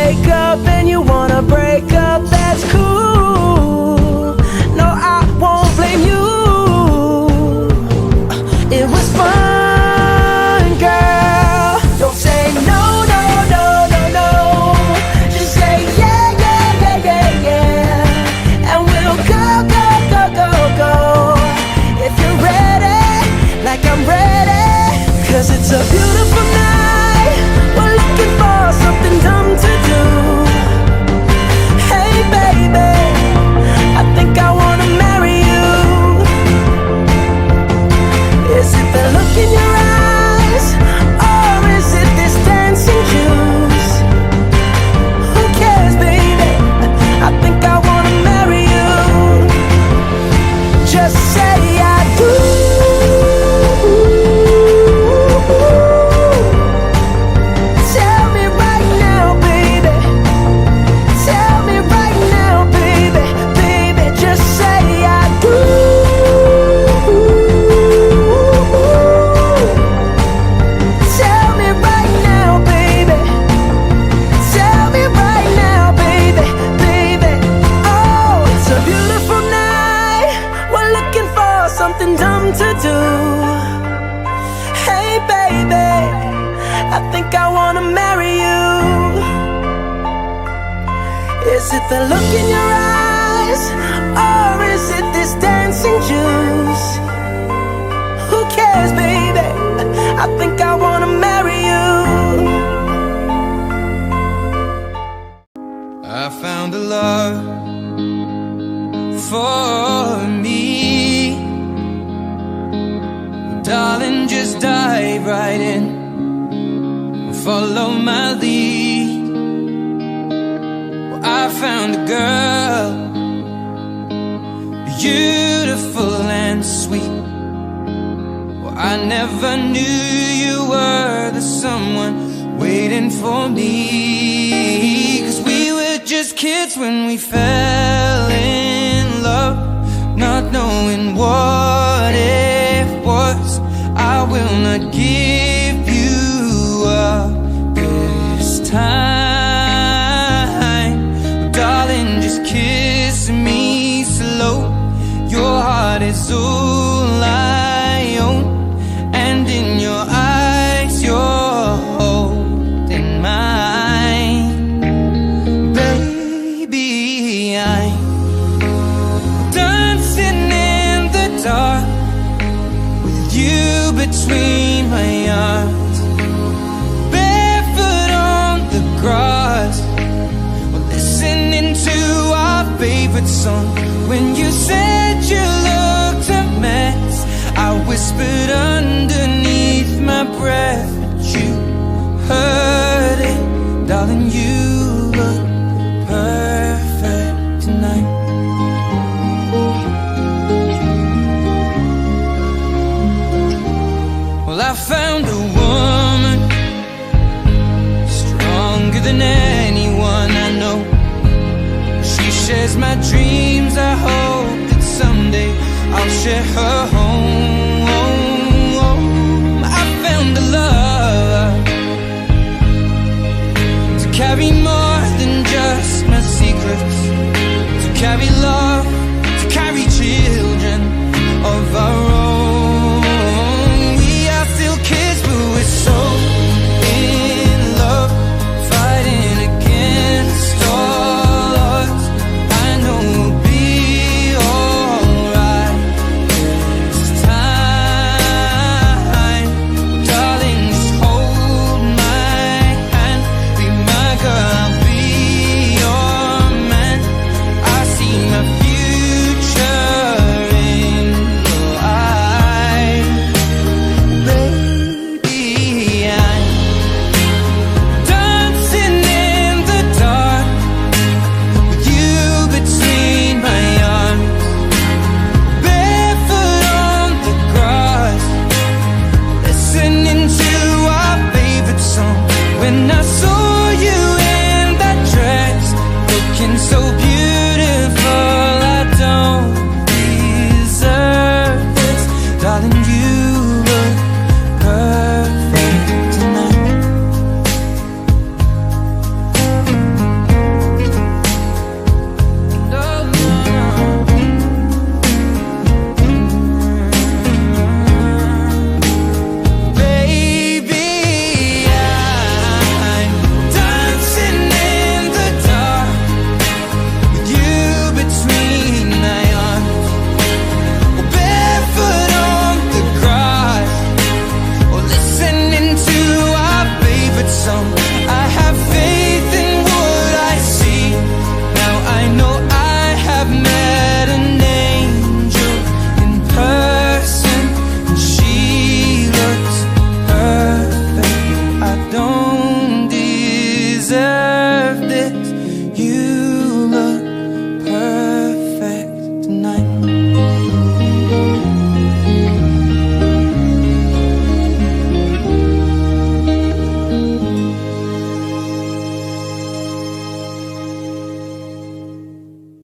wake up and you wanna break up, that's cool. No, I won't blame you. It was fun, girl. Don't say no, no, no, no, no. Just say yeah, yeah, yeah, yeah, yeah. And we'll go, go, go, go, go. If you're ready, like I'm ready. 'Cause it's a beautiful night. We're looking for something dumb to do. Hey baby, I think I wanna marry you. Is it the look in your eyes, or is it this dancing juice? Who cares, baby? I think I wanna marry you. Just say I do. Tell me right now, baby. Tell me right now, baby. Baby, just say I do. Tell me right now, baby. Tell me right now, baby. Baby, oh, it's a beautiful night. We're looking for something dumb to do. Hey baby, I think I wanna marry you. Is it the look in your eyes, or is it this dancing juice? Who cares, baby? I think I wanna marry you. I found a love for me. Darling, just dive right in and follow my lead. Well, I found a girl, beautiful and sweet. Well, I never knew you were the someone waiting for me. 'Cause we were just kids when we fell in love, not knowing what it was. I will not give you up this time. Darling, just kiss me slow. Your heart is all I own, and in your eyes you're holding mine. Baby, I'm dancing in the dark with you between my arms, barefoot on the grass. We're listening to our favorite song. When you said you looked a mess, I whispered underneath my breath, but you heard it. Darling, you look perfect tonight. Well, I found a woman stronger than anyone I know. She shares my dreams. I hope that someday I'll share her home. I found a love to carry more than just my secrets, to carry love